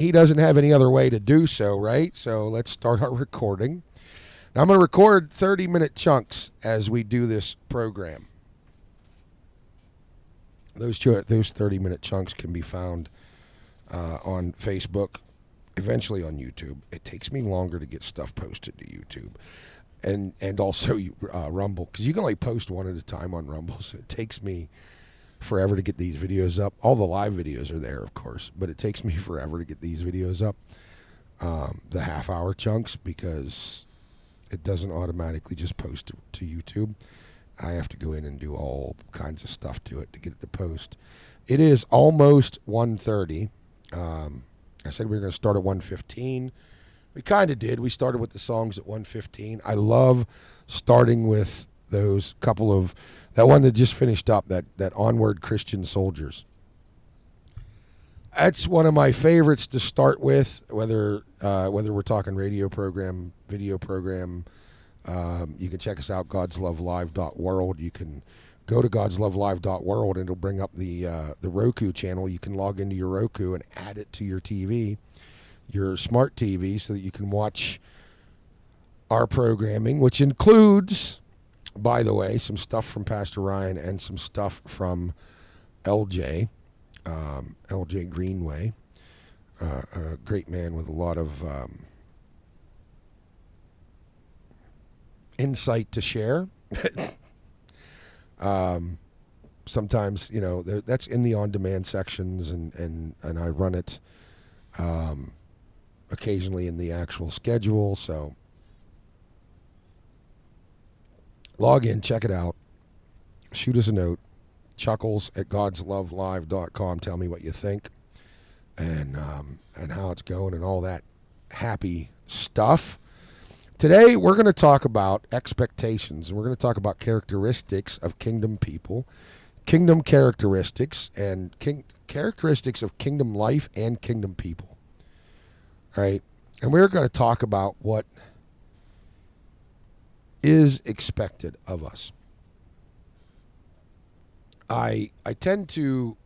he doesn't have any other way to do so, right? So let's start our recording. Now I'm going to record 30-minute chunks as we do this program. Those 30-minute chunks can be found on Facebook, eventually on YouTube. It takes me longer to get stuff posted to YouTube, and also Rumble, because you can only post one at a time on Rumble, so it takes me forever to get these videos up. All the live videos are there, of course, but it takes me forever to get these videos up, the half-hour chunks, because it doesn't automatically just post to YouTube. I have to go in and do all kinds of stuff to it to get it to post. It is almost 1:30. I said we were going to start at 1:15. We kind of did. We started with the songs at 1:15. I love starting with those couple of, that one that just finished up, that Onward Christian Soldiers. That's one of my favorites to start with, whether we're talking radio program, video program. You can check us out, godslovelive.world. You can go to godslovelive.world, and it'll bring up the Roku channel. You can log into your Roku and add it to your TV, your smart TV, so that you can watch our programming, which includes, by the way, some stuff from Pastor Ryan and some stuff from LJ Greenway, a great man with a lot of insight to share. Sometimes, that's in the on-demand sections, and I run it occasionally in the actual schedule. So log in, check it out, shoot us a note, chuckles@godslovelive.com. Tell me what you think and how it's going and all that happy stuff. Today we're going to talk about expectations, and we're going to talk about characteristics of kingdom people, kingdom characteristics, and characteristics of kingdom life and kingdom people. All right? And we're going to talk about what is expected of us. I tend to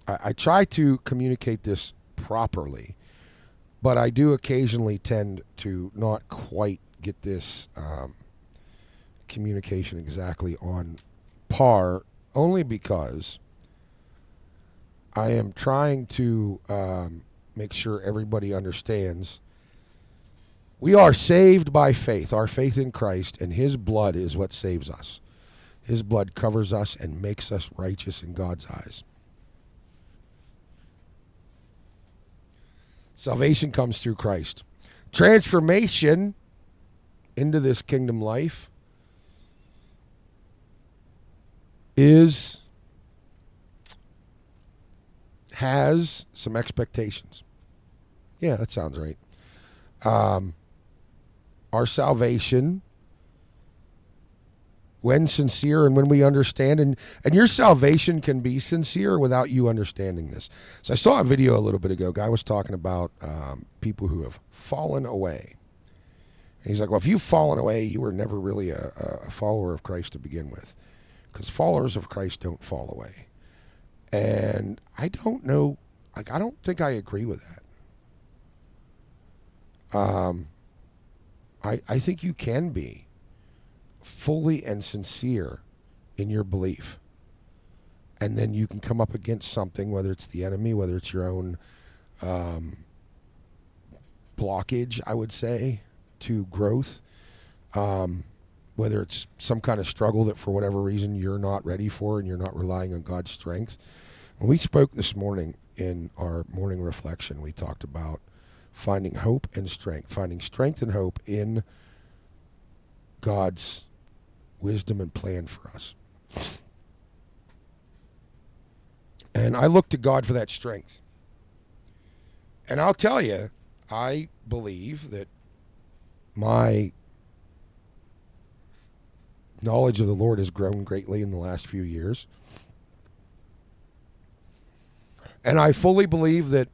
I try to communicate this properly, but I do occasionally tend to not quite get this communication exactly on par, only because I am trying to make sure everybody understands we are saved by faith, our faith in Christ, and His blood is what saves us. His blood covers us and makes us righteous in God's eyes. Salvation comes through Christ. Transformation into this kingdom life has some expectations. Yeah, that sounds right. Our salvation, when sincere and when we understand, and your salvation can be sincere without you understanding this. So I saw a video a little bit ago. A guy was talking about people who have fallen away. And he's like, well, if you've fallen away, you were never really a follower of Christ to begin with, because followers of Christ don't fall away. And I don't know, I don't think I agree with that. I think you can be fully and sincere in your belief, and then you can come up against something, whether it's the enemy, whether it's your own blockage, I would say, to growth, whether it's some kind of struggle that for whatever reason you're not ready for and you're not relying on God's strength. When we spoke this morning in our morning reflection, we talked about finding hope and strength, finding strength and hope in God's wisdom and plan for us. And I look to God for that strength. And I'll tell you, I believe that my knowledge of the Lord has grown greatly in the last few years. And I fully believe that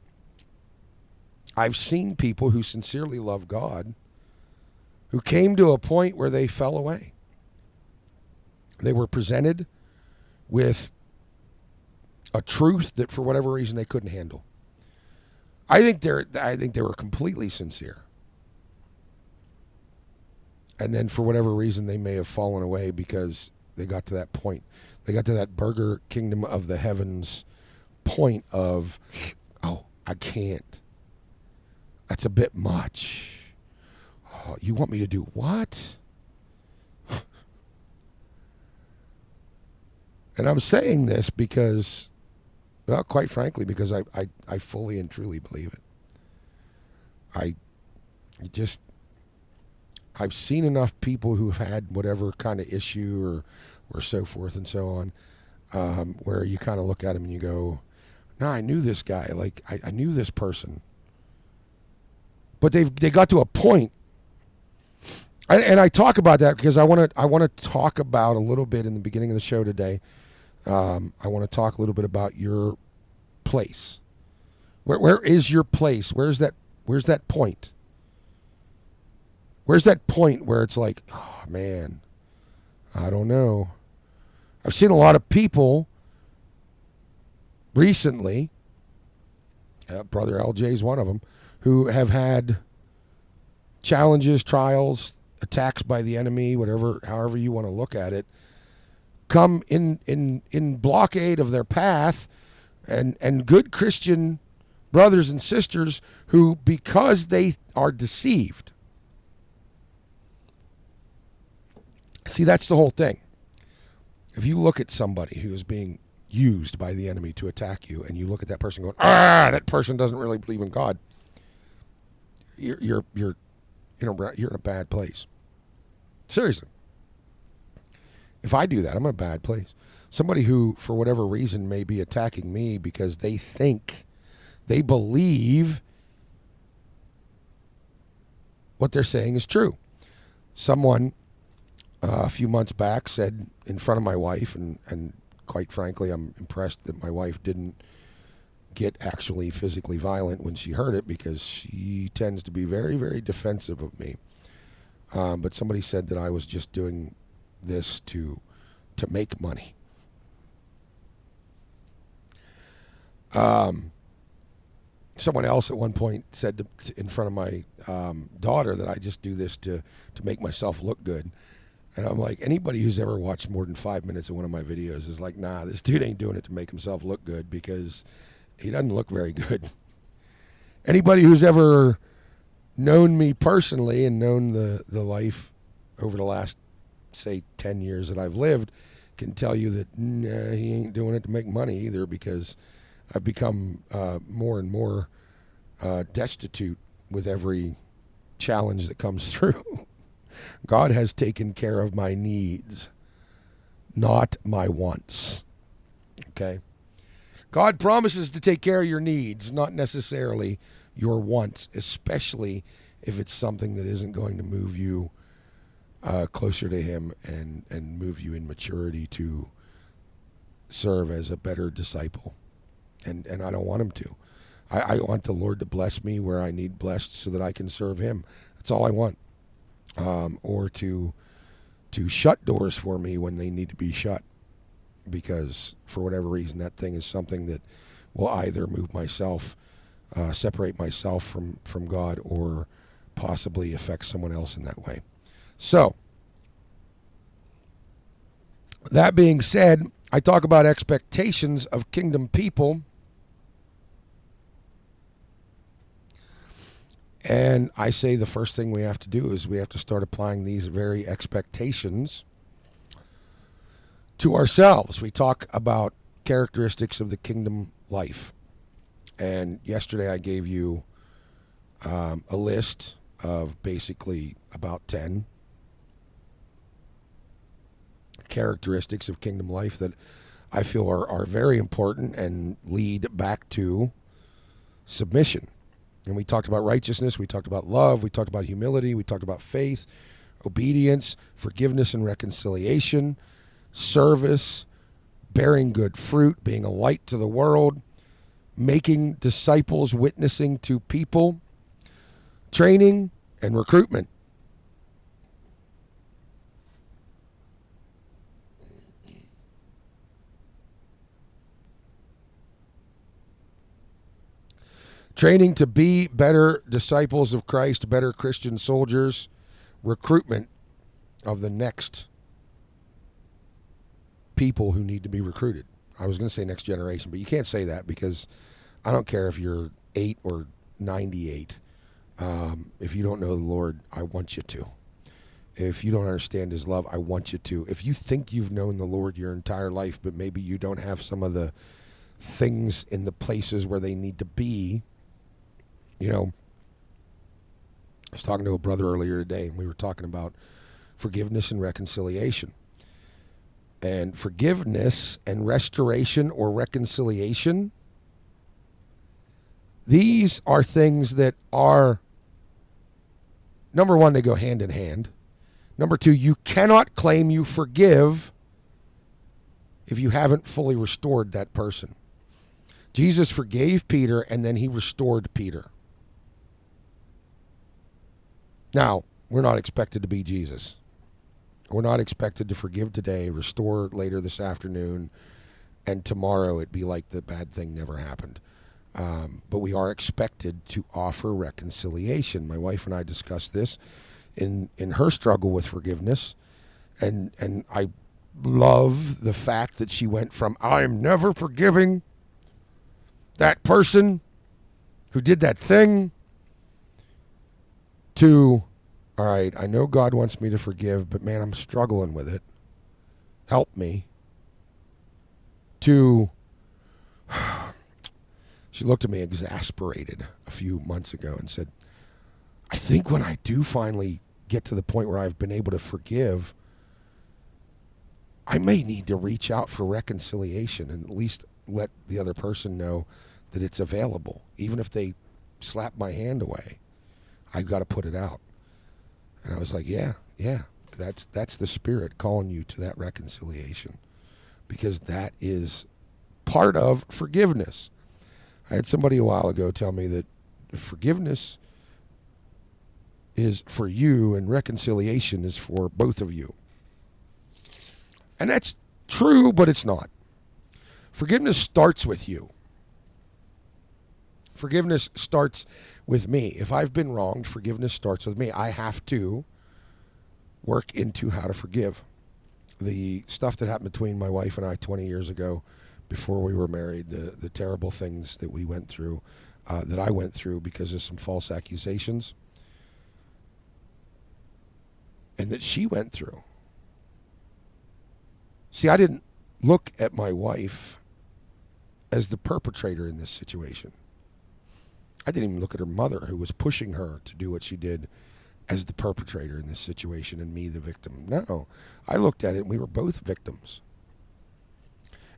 I've seen people who sincerely love God who came to a point where they fell away. They were presented with a truth that for whatever reason they couldn't handle. I think they were completely sincere. And then for whatever reason they may have fallen away because they got to that point. They got to that Burger Kingdom of the Heavens point of, oh, I can't. That's a bit much. Oh, you want me to do what? And I'm saying this because, well, quite frankly, because I fully and truly believe it. I just, I've seen enough people who've had whatever kind of issue or so forth and so on, where you kind of look at them and you go, no, I knew this guy. Like, I knew this person. But they got to a point. And I talk about that because I want to talk about a little bit in the beginning of the show today. I want to talk a little bit about your place. Where is your place? Where's that point? Where's that point where it's like, oh man, I don't know. I've seen a lot of people recently, Brother LJ is one of them, who have had challenges, trials, attacks by the enemy, whatever, however you want to look at it, come in blockade of their path, and good Christian brothers and sisters who, because they are deceived. See, that's the whole thing. If you look at somebody who is being used by the enemy to attack you, and you look at that person going, that person doesn't really believe in God, you're in a bad place. Seriously. If I do that, I'm in a bad place. Somebody who, for whatever reason, may be attacking me because they believe what they're saying is true. Someone a few months back said in front of my wife, and quite frankly, I'm impressed that my wife didn't get actually physically violent when she heard it, because she tends to be very, very defensive of me. But somebody said that I was just doing this to make money. Someone else at one point said in front of my daughter that I just do this to make myself look good. And I'm like, anybody who's ever watched more than 5 minutes of one of my videos is like, nah, this dude ain't doing it to make himself look good, because he doesn't look very good. Anybody who's ever known me personally and known the life over the last, say, 10 years that I've lived can tell you that he ain't doing it to make money either, because I've become more and more destitute with every challenge that comes through. God has taken care of my needs, not my wants. Okay? God promises to take care of your needs, not necessarily your wants, especially if it's something that isn't going to move you closer to Him and move you in maturity to serve as a better disciple. And I don't want Him to. I want the Lord to bless me where I need blessed so that I can serve Him. That's all I want. Or to shut doors for me when they need to be shut, because for whatever reason that thing is something that will either move myself, separate myself from God, or possibly affect someone else in that way. So, that being said, I talk about expectations of kingdom people. And I say the first thing we have to do is we have to start applying these very expectations to ourselves. We talk about characteristics of the kingdom life. And yesterday I gave you a list of basically about 10 characteristics of kingdom life that I feel are very important and lead back to submission. And we talked about righteousness, we talked about love, we talked about humility, we talked about faith, obedience, forgiveness and reconciliation, service, bearing good fruit, being a light to the world, making disciples, witnessing to people, training, and recruitment. Training to be better disciples of Christ, better Christian soldiers, recruitment of the next people who need to be recruited. I was going to say next generation, but you can't say that because I don't care if you're 8 or 98. If you don't know the Lord, I want you to. If you don't understand his love, I want you to. If you think you've known the Lord your entire life, but maybe you don't have some of the things in the places where they need to be, you know, I was talking to a brother earlier today, and we were talking about forgiveness and reconciliation. And forgiveness and restoration or reconciliation, these are things that are, number one, they go hand in hand. Number two, you cannot claim you forgive if you haven't fully restored that person. Jesus forgave Peter, and then he restored Peter. Now, we're not expected to be Jesus. We're not expected to forgive today, restore later this afternoon, and tomorrow it'd be like the bad thing never happened. But we are expected to offer reconciliation. My wife and I discussed this in her struggle with forgiveness, and I love the fact that she went from I'm never forgiving that person who did that thing to, all right, I know God wants me to forgive, but man, I'm struggling with it. Help me. To, she looked at me exasperated a few months ago and said, I think when I do finally get to the point where I've been able to forgive, I may need to reach out for reconciliation and at least let the other person know that it's available. Even if they slap my hand away, I've got to put it out. And I was like, yeah, that's the Spirit calling you to that reconciliation, because that is part of forgiveness. I had somebody a while ago tell me that forgiveness is for you and reconciliation is for both of you. And that's true, but it's not. Forgiveness starts with you. Forgiveness starts with me. If I've been wronged, forgiveness starts with me. I have to work into how to forgive. The stuff that happened between my wife and I 20 years ago, before we were married, the terrible things that we went through, that I went through because of some false accusations, and that she went through. See, I didn't look at my wife as the perpetrator in this situation. I didn't even look at her mother, who was pushing her to do what she did, as the perpetrator in this situation and me the victim. No, I looked at it and we were both victims.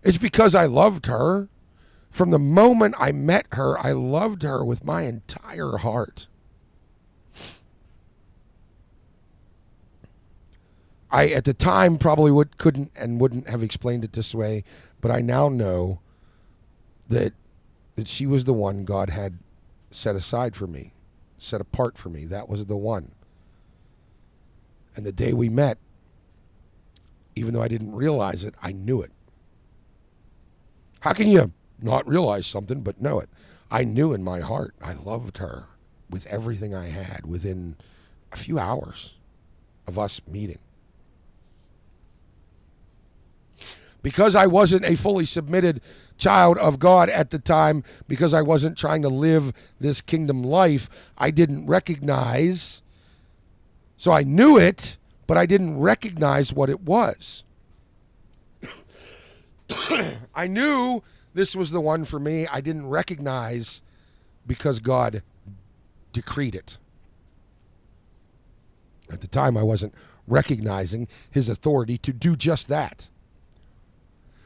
It's because I loved her. From the moment I met her, I loved her with my entire heart. I, at the time, probably couldn't and wouldn't have explained it this way, but I now know that she was the one God had set aside for me, set apart for me. That was the one. And the day we met, even though I didn't realize it, I knew it. How can you not realize something but know it? I knew in my heart I loved her with everything I had within a few hours of us meeting. Because I wasn't a fully submitted child of God at the time, because I wasn't trying to live this kingdom life, I didn't recognize. So I knew it, but I didn't recognize what it was. I knew this was the one for me. I didn't recognize because God decreed it. At the time, I wasn't recognizing his authority to do just that.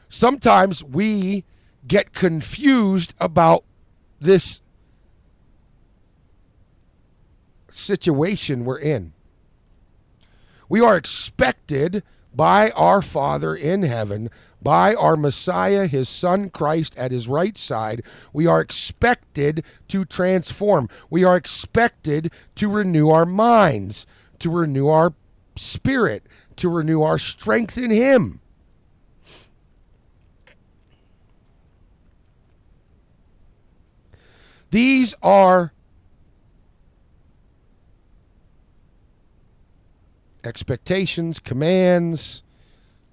Sometimes we get confused about this situation we're in. We are expected by our Father in heaven, by our Messiah, his Son Christ at his right side. We are expected to transform. We are expected to renew our minds, to renew our spirit, to renew our strength in him. These are expectations, commands,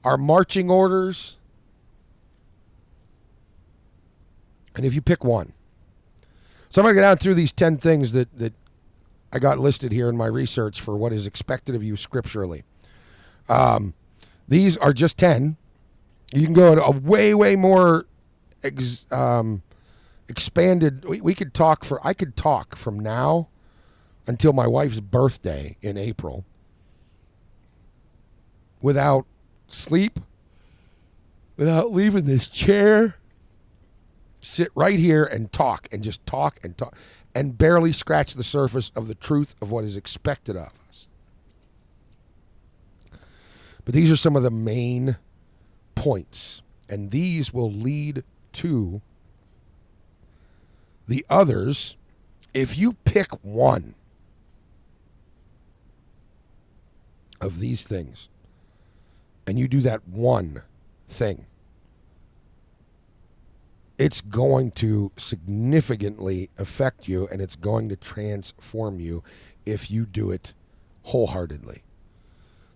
our marching orders. And if you pick one, so I'm going to go down through these 10 things that I got listed here in my research for what is expected of you scripturally. These are just 10. You can go into a way more expanded. I could talk from now until my wife's birthday in April without sleep, without leaving this chair. Sit right here and talk and just talk and barely scratch the surface of the truth of what is expected of us. But these are some of the main points, and these will lead to the others. If you pick one of these things and you do that one thing, it's going to significantly affect you, and it's going to transform you if you do it wholeheartedly.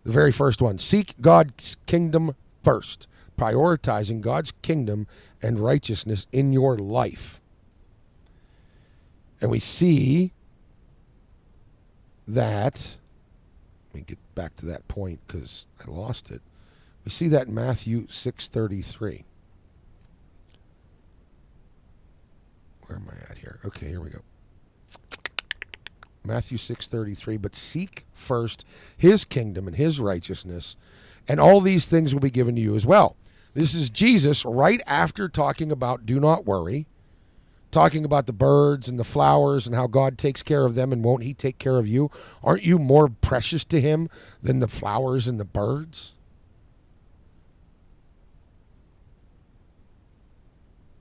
The very first one, seek God's kingdom first, prioritizing God's kingdom and righteousness in your life. And we see that, let me get back to that point because I lost it. We see that in Matthew 6:33. Where am I at here? Okay, here we go. Matthew 6:33, but seek first his kingdom and his righteousness, and all these things will be given to you as well. This is Jesus right after talking about do not worry, talking about the birds and the flowers and how God takes care of them, and won't he take care of you? Aren't you more precious to him than the flowers and the birds?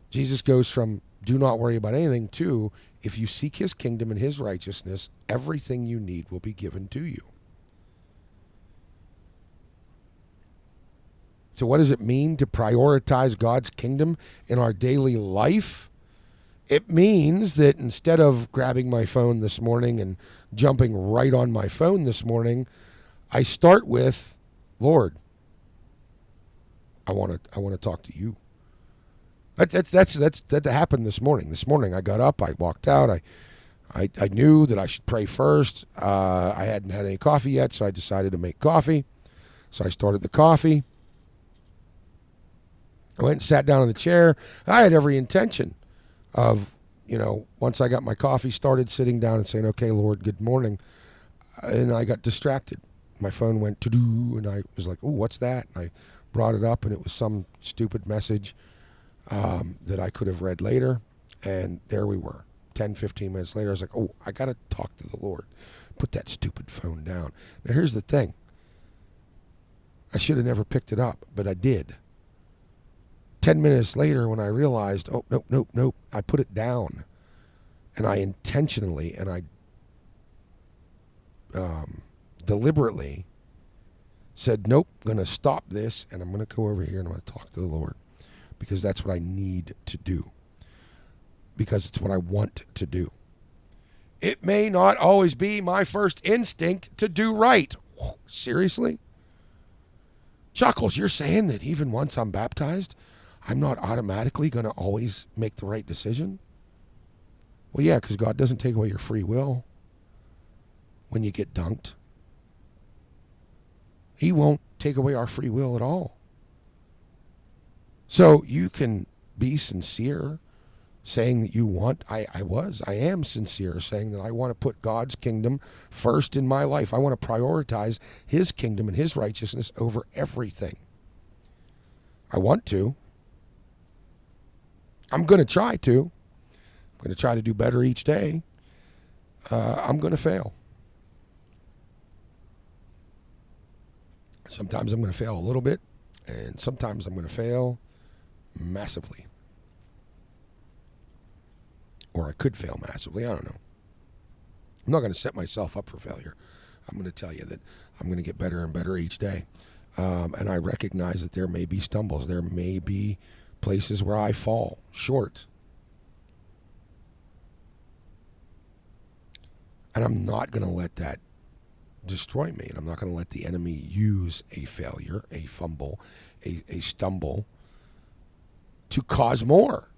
Jesus goes from do not worry about anything to, if you seek his kingdom and his righteousness, everything you need will be given to you. So what does it mean to prioritize God's kingdom in our daily life? It means that instead of grabbing my phone this morning and jumping right on my phone this morning, I start with, Lord, I want to talk to you. That happened this morning. This morning I got up, I walked out, I knew that I should pray first. I hadn't had any coffee yet, so I decided to make coffee. So I started the coffee. I went and sat down in the chair. I had every intention of, once I got my coffee started, sitting down and saying, okay, Lord, good morning. And I got distracted. My phone went to-do, and I was like, oh, what's that? And I brought it up, and it was some stupid message that I could have read later, and there we were. 10, 15 minutes later, I was like, oh, I got to talk to the Lord. Put that stupid phone down. Now, here's the thing. I should have never picked it up, but I did. 10 minutes later, when I realized, oh, nope, I put it down, and I intentionally and I deliberately said, nope, I'm going to stop this, and I'm going to go over here, and I'm going to talk to the Lord. Because that's what I need to do. Because it's what I want to do. It may not always be my first instinct to do right. Seriously? Chuckles, you're saying that even once I'm baptized, I'm not automatically going to always make the right decision? Well, yeah, because God doesn't take away your free will when you get dunked. He won't take away our free will at all. So you can be sincere, saying that you want, I am sincere, saying that I want to put God's kingdom first in my life. I want to prioritize his kingdom and his righteousness over everything. I want to. I'm going to try to. I'm going to try to do better each day. I'm going to fail. Sometimes I'm going to fail a little bit, and sometimes I'm going to fail massively. Or I could fail massively. I don't know. I'm not going to set myself up for failure. I'm going to tell you that I'm going to get better and better each day. And I recognize that there may be stumbles. There may be places where I fall short. And I'm not going to let that destroy me. And I'm not going to let the enemy use a failure, a fumble, a stumble to cause more.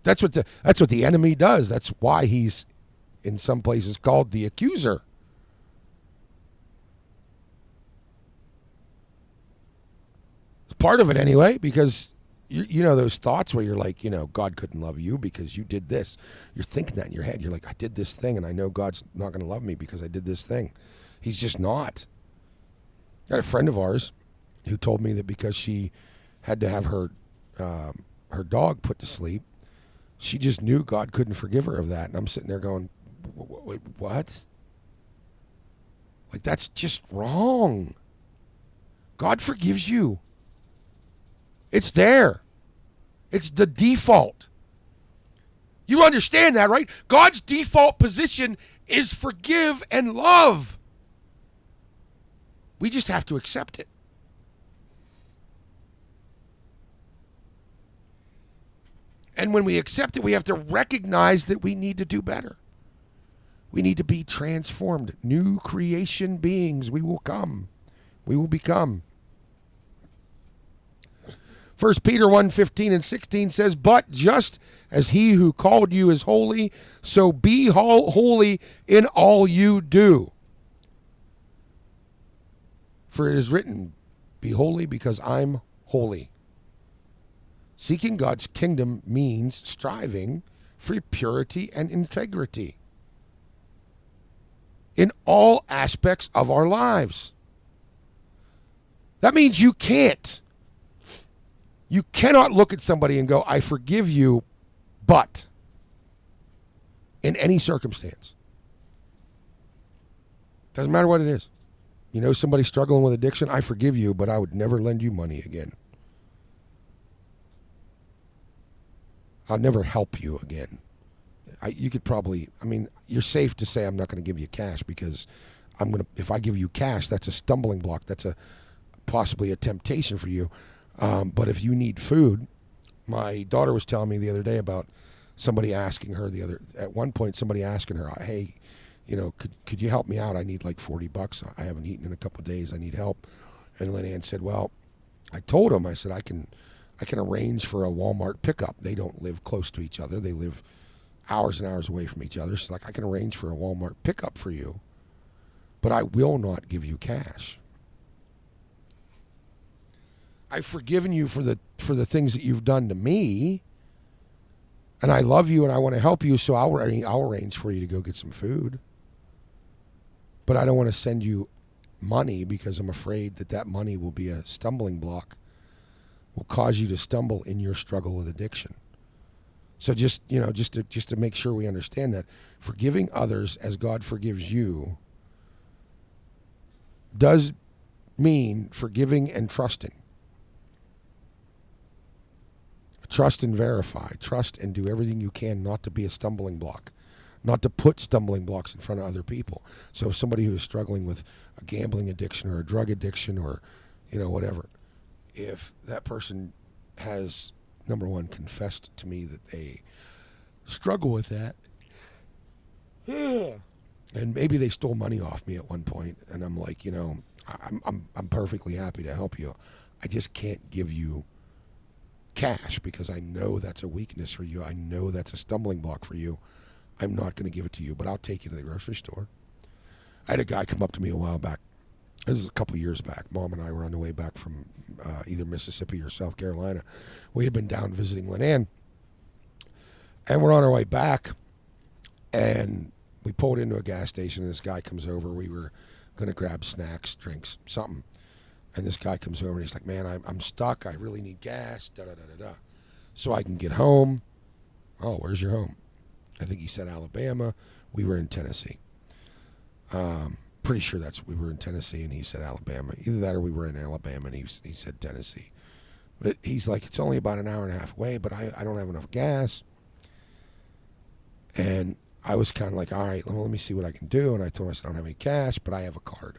That's what the enemy does. That's why he's in some places called the accuser. It's part of it anyway, because you know those thoughts where you're like, God couldn't love you because you did this. You're thinking that in your head. You're like, I did this thing, and I know God's not going to love me because I did this thing. He's just not. I had a friend of ours who told me that because she had to have her dog put to sleep, she just knew God couldn't forgive her of that. And I'm sitting there going, wait, what? Like, that's just wrong. God forgives you. It's there. It's the default. You understand that, right? God's default position is forgive and love. We just have to accept it. And when we accept it, we have to recognize that we need to do better. We need to be transformed. New creation beings. We will come. We will become. 1 Peter 1:15 and 16 says, but just as he who called you is holy, so be holy in all you do. For it is written, be holy because I'm holy. Seeking God's kingdom means striving for purity and integrity in all aspects of our lives. That means you cannot look at somebody and go, I forgive you, but in any circumstance. Doesn't matter what it is. You know somebody struggling with addiction, I forgive you, but I would never lend you money again. I'll never help you again. You're safe to say I'm not going to give you cash because if I give you cash, that's a stumbling block. That's possibly a temptation for you. But if you need food, my daughter was telling me the other day about somebody asking her at one point, somebody asking her, hey, could you help me out? I need like $40. I haven't eaten in a couple of days. I need help. And Lynn Ann said, well, I told him, I said, I can arrange for a Walmart pickup. They don't live close to each other. They live hours and hours away from each other. She's like, I can arrange for a Walmart pickup for you, but I will not give you cash. I've forgiven you for the things that you've done to me, and I love you and I want to help you, so I'll arrange for you to go get some food. But I don't want to send you money because I'm afraid that money will be a stumbling block, will cause you to stumble in your struggle with addiction. So just to make sure we understand that forgiving others as God forgives you does mean forgiving and trusting. Trust and verify. Trust and do everything you can not to be a stumbling block, not to put stumbling blocks in front of other people. So if somebody who is struggling with a gambling addiction or a drug addiction or, whatever, if that person has, number one, confessed to me that they struggle with that, and maybe they stole money off me at one point, and I'm like, I'm perfectly happy to help you. I just can't give you cash because I know that's a weakness for you. I know that's a stumbling block for you. I'm not going to give it to you, but I'll take you to the grocery store. I had a guy come up to me a while back. This is a couple years back. Mom and I were on the way back from either Mississippi or South Carolina. We had been down visiting Lynn Ann, and we're on our way back, and we pulled into a gas station, and this guy comes over. We were going to grab snacks, drinks, something. And this guy comes over and he's like, man, I'm stuck. I really need gas, so I can get home. Oh, where's your home? I think he said Alabama. We were in Tennessee. Pretty sure we were in Tennessee, and he said Alabama. Either that or we were in Alabama, and he said Tennessee. But he's like, it's only about an hour and a half away, but I don't have enough gas. And I was kind of like, all right, let me see what I can do. And I told him, I said, I don't have any cash, but I have a card.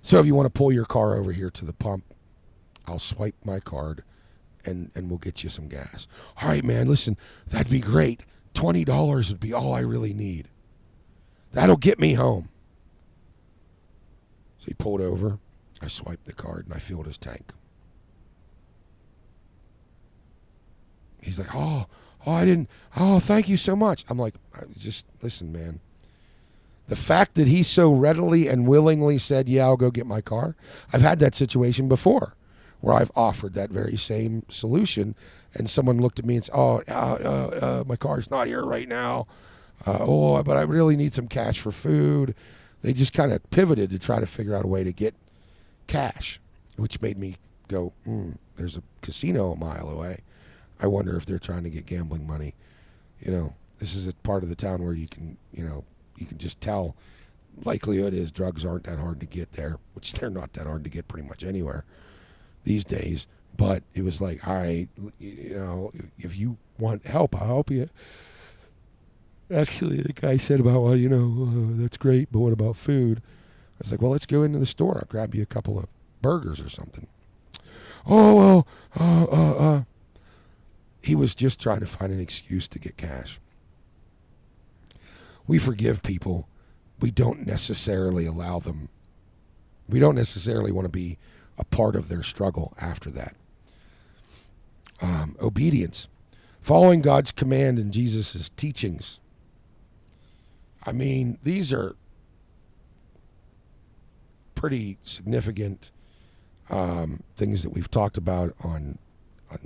So if you want to pull your car over here to the pump, I'll swipe my card and we'll get you some gas. All right, man, listen, that'd be great. $20 would be all I really need. That'll get me home. So he pulled over. I swiped the card and I filled his tank. He's like, thank you so much. I'm like, just listen, man. The fact that he so readily and willingly said, yeah, I'll go get my car. I've had that situation before where I've offered that very same solution and someone looked at me and said, my car's not here right now. But I really need some cash for food. They just kind of pivoted to try to figure out a way to get cash, which made me go, there's a casino a mile away. I wonder if they're trying to get gambling money. This is a part of the town where you can just tell. Likelihood is drugs aren't that hard to get there, which they're not that hard to get pretty much anywhere these days. But it was like, all right, if you want help, I'll help you. Actually, the guy said about, that's great, but what about food? I was like, well, let's go into the store. I'll grab you a couple of burgers or something. He was just trying to find an excuse to get cash. We forgive people. We don't necessarily allow them. We don't necessarily want to be a part of their struggle after that. Obedience. Following God's command and Jesus' teachings. I mean, these are pretty significant things that we've talked about on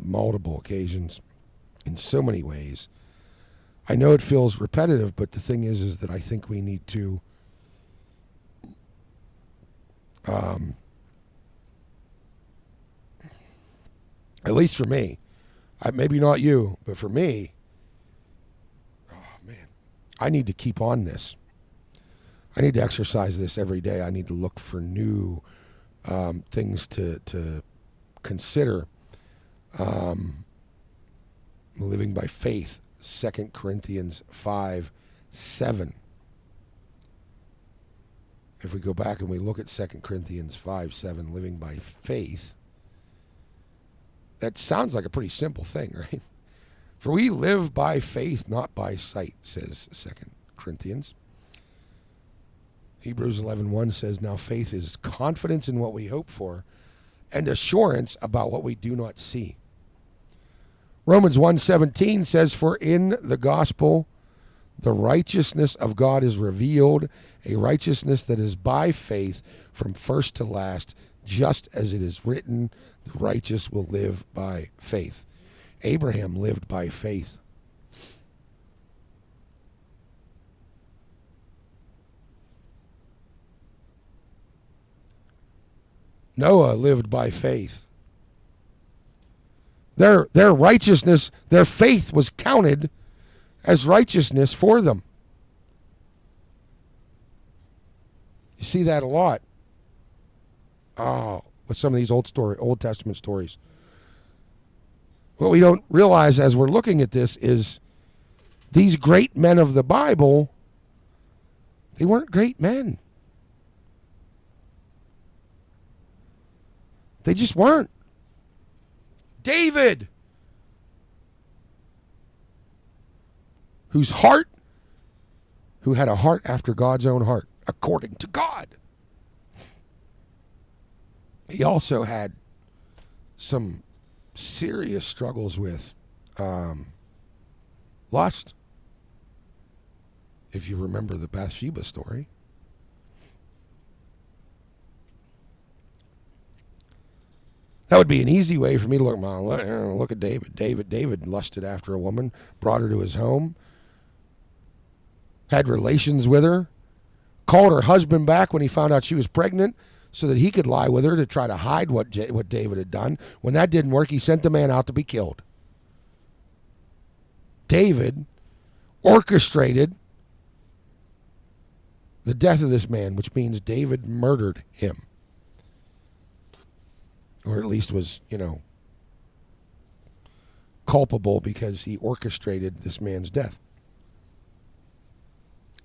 multiple occasions in so many ways. I know it feels repetitive, but the thing is that I think we need to at least for me, maybe not you, but for me, I need to keep on this. I need to exercise this every day. I need to look for new things to consider. Living by faith, 2 Corinthians 5:7. If we go back and we look at 2 Corinthians 5:7, living by faith, that sounds like a pretty simple thing, right? For we live by faith, not by sight, says 2 Corinthians. Hebrews 11:1 says, now faith is confidence in what we hope for and assurance about what we do not see. Romans 1:17 says, for in the gospel the righteousness of God is revealed, a righteousness that is by faith from first to last, just as it is written, the righteous will live by faith. Abraham lived by faith. Noah lived by faith. Their righteousness, their faith was counted as righteousness for them. You see that a lot. With some of these Old Testament stories. What we don't realize as we're looking at this is these great men of the Bible, they weren't great men. They just weren't. David, who had a heart after God's own heart, according to God. He also had some serious struggles with lust. If you remember the Bathsheba story. That would be an easy way for me to look at David. David lusted after a woman, brought her to his home, had relations with her, called her husband back when he found out she was pregnant so that he could lie with her to try to hide what David had done. When that didn't work, he sent the man out to be killed. David orchestrated the death of this man, which means David murdered him. Or at least was, culpable because he orchestrated this man's death.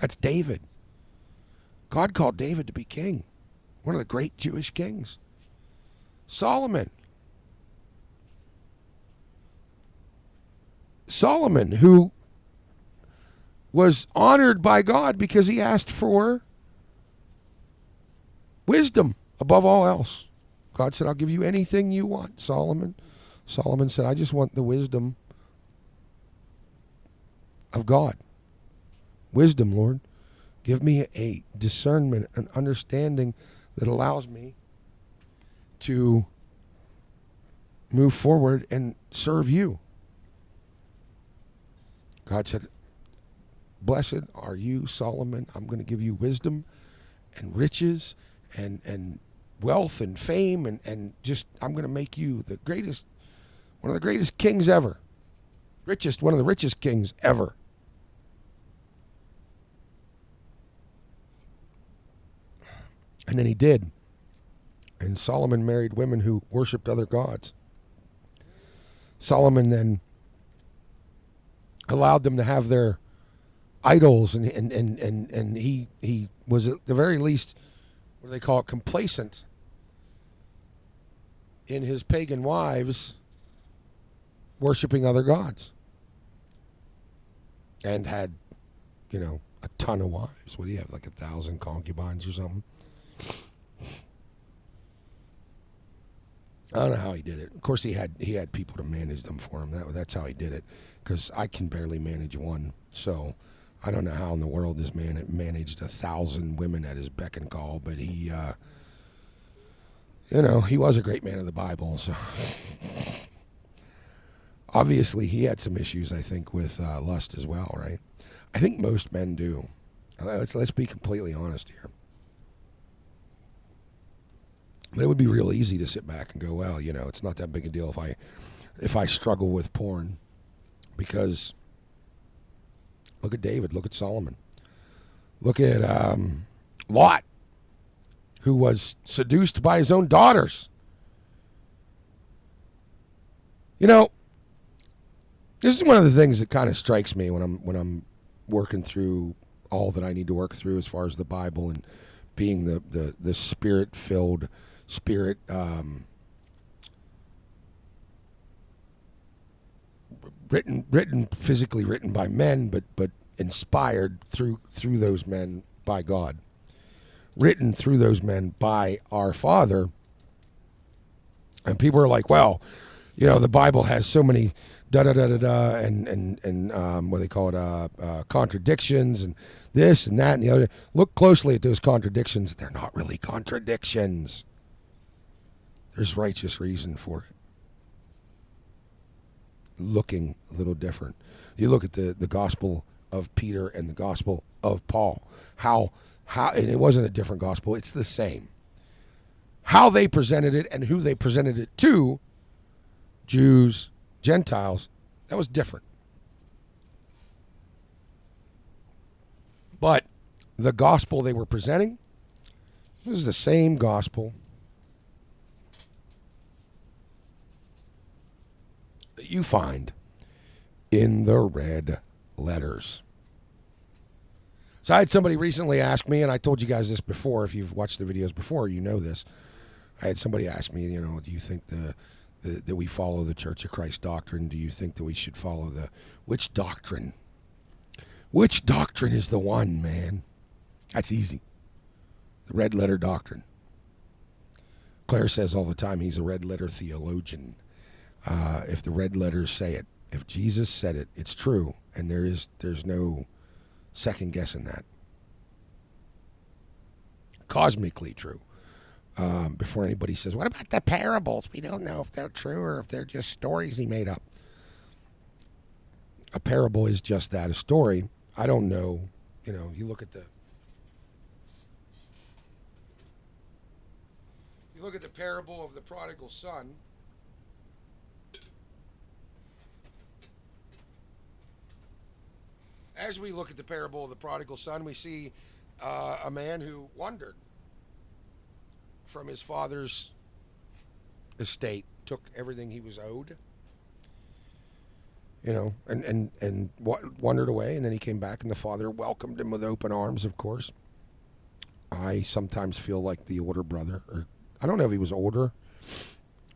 That's David. God called David to be king. One of the great Jewish kings. Solomon, who was honored by God because he asked for wisdom above all else. God said, I'll give you anything you want, Solomon. Solomon said, I just want the wisdom of God. Wisdom, Lord. Give me a discernment, an understanding that allows me to move forward and serve you. God said, blessed are you, Solomon. I'm going to give you wisdom and riches and wealth and fame and just, I'm going to make you the greatest, one of the greatest kings ever. One of the richest kings ever. And then he did. And Solomon married women who worshipped other gods. Solomon then allowed them to have their idols, and he was at the very least, what do they call it, complacent in his pagan wives worshiping other gods. And had, a ton of wives. What do you have, like 1,000 concubines or something? I don't know how he did it. Of course, he had people to manage them for him. That's how he did it. Because I can barely manage one. So I don't know how in the world this man managed 1,000 women at his beck and call. But he, he was a great man of the Bible. So obviously he had some issues, I think, with lust as well, right? I think most men do. Let's be completely honest here. But it would be real easy to sit back and go, well, it's not that big a deal if I struggle with porn. Because look at David, look at Solomon. Look at Lot, who was seduced by his own daughters. This is one of the things that kind of strikes me when I'm working through all that I need to work through as far as the Bible and being the spirit-filled spirit physically written by men, but inspired through those men by God, written through those men by our Father. And people are like, well, the Bible has so many da da da da da and what do they call it, contradictions and this and that and the other. Look closely at those contradictions. They're not really contradictions. There's righteous reason for it. Looking a little different. You look at the gospel of Peter and the gospel of Paul. How and it wasn't a different gospel, it's the same. How they presented it and who they presented it to, Jews, Gentiles, that was different. But the gospel they were presenting, this is the same gospel that you find in the red letters. So I had somebody recently ask me, and I told you guys this before, if you've watched the videos before, you know this. I had somebody ask me, do you think that we follow the Church of Christ doctrine? Do you think that we should follow which doctrine? Which doctrine is the one, man? That's easy. The red letter doctrine. Claire says all the time he's a red letter theologian. If the red letters say it, if Jesus said it, it's true, and there's no second guessing that. Cosmically true. Before anybody says, what about the parables? We don't know if they're true or if they're just stories he made up. A parable is just that, a story. I don't know. You look at the parable of the prodigal son. As we look at the parable of the prodigal son, we see a man who wandered from his father's estate, took everything he was owed, and wandered away, and then he came back, and the father welcomed him with open arms, of course. I sometimes feel like the older brother, or I don't know if he was older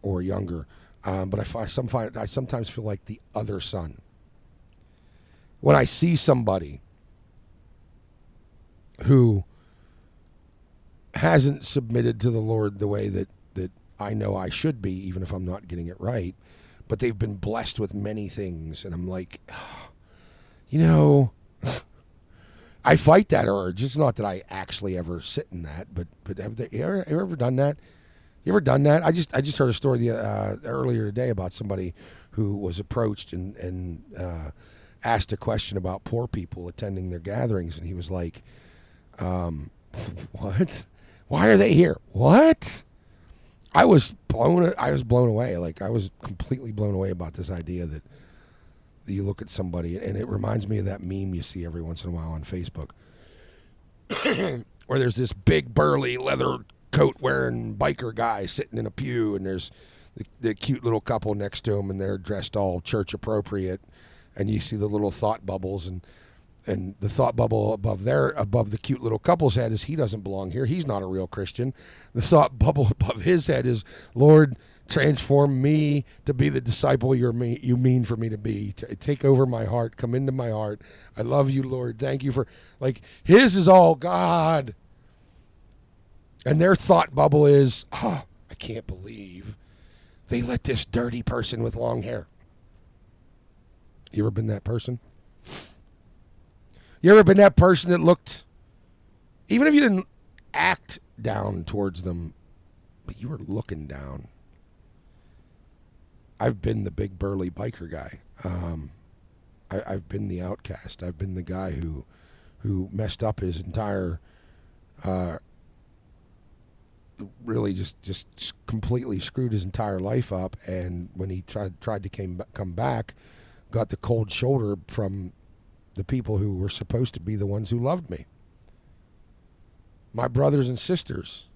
or younger, but I sometimes feel like the other son. When I see somebody who hasn't submitted to the Lord the way that I know I should be, even if I'm not getting it right. But they've been blessed with many things, and I'm like, you know, I fight that urge. It's not that I actually ever sit in that, but have you ever done that? You ever done that? I just heard a story earlier today about somebody who was approached and asked a question about poor people attending their gatherings, and he was like, "What? Why are they here? What?" I was blown away. Like, I was completely blown away about this idea that you look at somebody, and it reminds me of that meme you see every once in a while on Facebook, where there's this big burly leather coat wearing biker guy sitting in a pew, and there's the cute little couple next to him, and they're dressed all church appropriate, and you see the little thought bubbles, and the thought bubble above the cute little couple's head is, he doesn't belong here. He's not a real Christian. The thought bubble above his head is, Lord, transform me to be the disciple you mean for me to be. Take over my heart. Come into my heart. I love you, Lord. Thank you for, like, his is all God. And their thought bubble is, oh, I can't believe they let this dirty person with long hair. You ever been that person? You ever been that person that looked, even if you didn't act down towards them, but you were looking down? I've been the big burly biker guy. I've been the outcast. I've been the guy who messed up his entire, really just completely screwed his entire life up. And when he tried to come back, got the cold shoulder from the people who were supposed to be the ones who loved me. My brothers and sisters.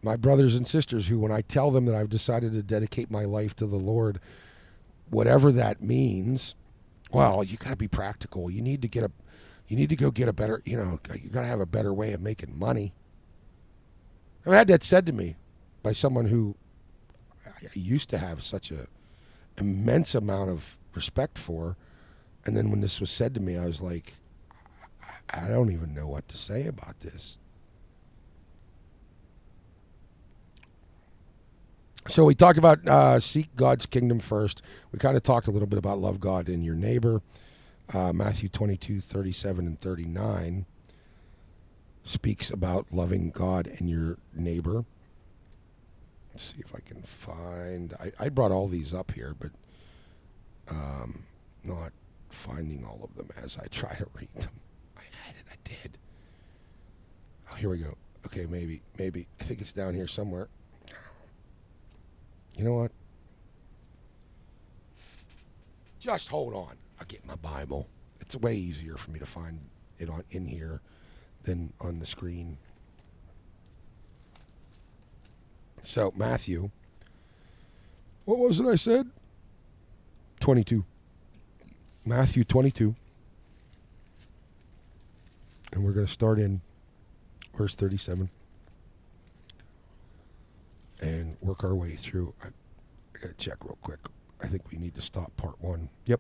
My brothers and sisters who, when I tell them that I've decided to dedicate my life to the Lord, whatever that means, well, you got to be practical. You need to go get a better, you got to have a better way of making money. I've had that said to me by someone who I used to have such a immense amount of respect for, and then when this was said to me, I was like, I don't even know what to say about this. So we talked about seek God's kingdom first. We kind of talked a little bit about love God and your neighbor. Matthew 22:37 and 39 speaks about loving God and your neighbor. Let's see if I can find, I brought all these up here, but not finding all of them as I try to read them. I did. Oh, here we go. Okay, maybe. I think it's down here somewhere. You know what? Just hold on. I'll get my Bible. It's way easier for me to find it in here than on the screen. So, Matthew. What was it I said? 22. Matthew 22. And we're going to start in verse 37. And work our way through. I got to check real quick. I think we need to stop part 1. Yep.